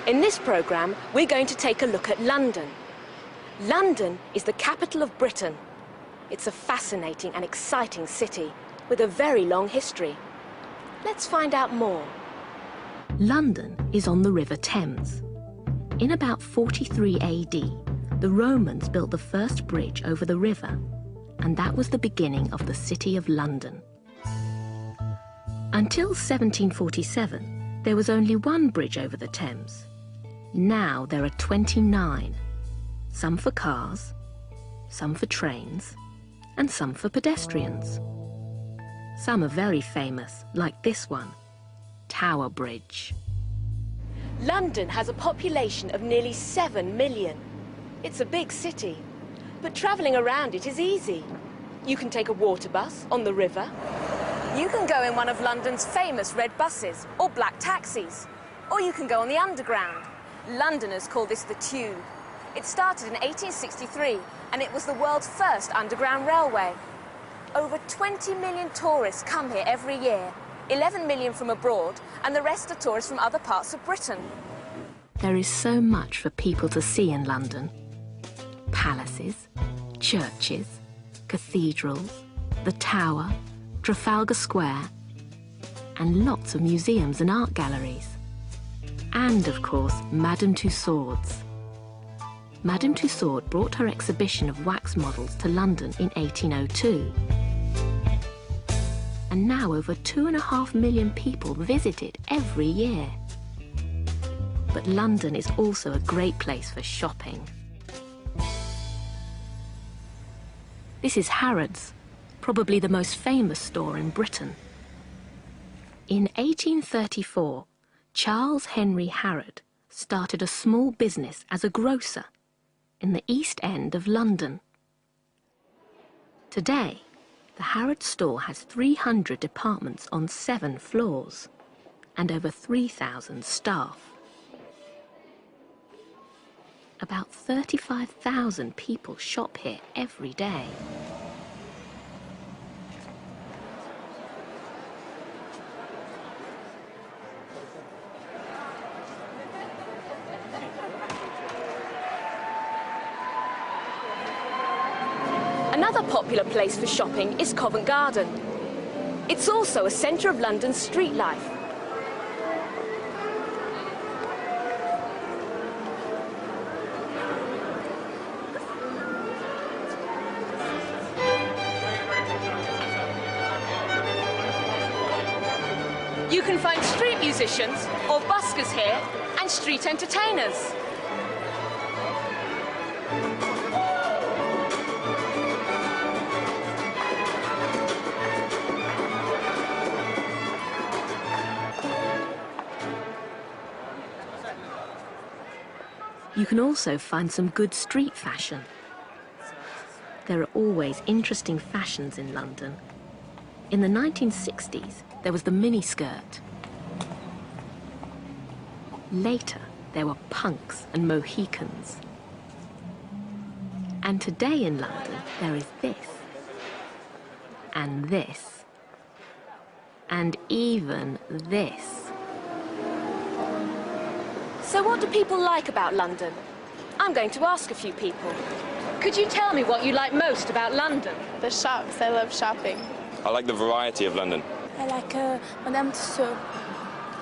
In this programme, we're going to take a look at London. London is the capital of Britain. It's a fascinating and exciting city with a very long history. Let's find out more. London is on the River Thames. In about 43 AD, the Romans built the first bridge over the river, and that was the beginning of the City of London. Until 1747, there was only one bridge over the Thames. Now there are 29, some for cars, some for trains, and some for pedestrians. Some are very famous, like this one, Tower Bridge. London has a population of nearly 7 million. It's a big city, but travelling around it is easy. You can take a water bus on the river. You can go in one of London's famous red buses or black taxis, or you can go on the Underground. Londoners call this the Tube. It started in 1863 and it was the world's first underground railway. Over 20 million tourists come here every year, 11 million from abroad, and the rest are tourists from other parts of Britain. There is so much for people to see in London. Palaces, churches, cathedrals, the Tower, Trafalgar Square, and lots of museums and art galleries. And, of course, Madame Tussauds. Madame Tussaud brought her exhibition of wax models to London in 1802. And now over 2.5 million people visit it every year. But London is also a great place for shopping. This is Harrods, probably the most famous store in Britain. In 1834, Charles Henry Harrod started a small business as a grocer in the East End of London. Today, the Harrods store has 300 departments on 7 floors and over 3,000 staff. About 35,000 people shop here every day. Another popular place for shopping is Covent Garden. It's also a centre of London's street life. You can find street musicians or buskers here and street entertainers. You can also find some good street fashion. There are always interesting fashions in London. In the 1960s, there was the miniskirt. Later, there were punks and Mohicans. And today in London, there is this, and this, and even this. So what do people like about London? I'm going to ask a few people. Could you tell me what you like most about London? The shops. I love shopping. I like the variety of London. I like Madame Tussauds,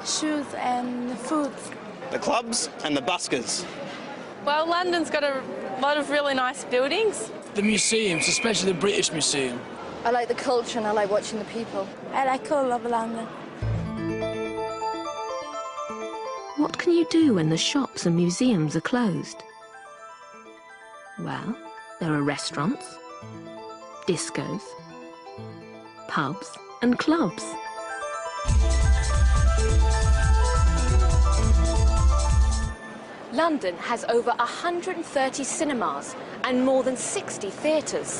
shoes and food. The clubs and the buskers. Well, London's got a lot of really nice buildings. The museums, especially the British Museum. I like the culture and I like watching the people. I like all of London. What can you do when the shops and museums are closed? Well, there are restaurants, discos, pubs and clubs. London has over 130 cinemas and more than 60 theatres.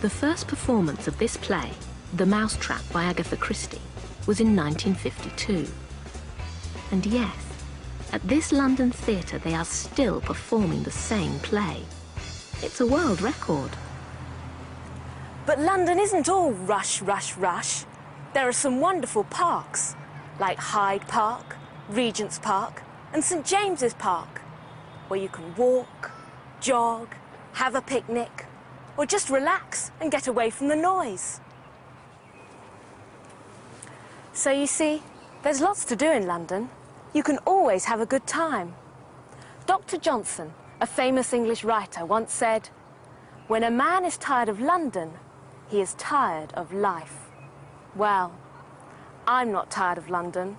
The first performance of this play, The Mousetrap by Agatha Christie, was in 1952. And yes, at this London theatre they are still performing the same play. It's a world record. But London isn't all rush, rush, rush. There are some wonderful parks, like Hyde Park, Regent's Park, and St James's Park, where you can walk, jog, have a picnic, or just relax and get away from the noise. So you see, there's lots to do in London. You can always have a good time. Dr. Johnson, a famous English writer, once said, "When a man is tired of London, he is tired of life." Well, I'm not tired of London.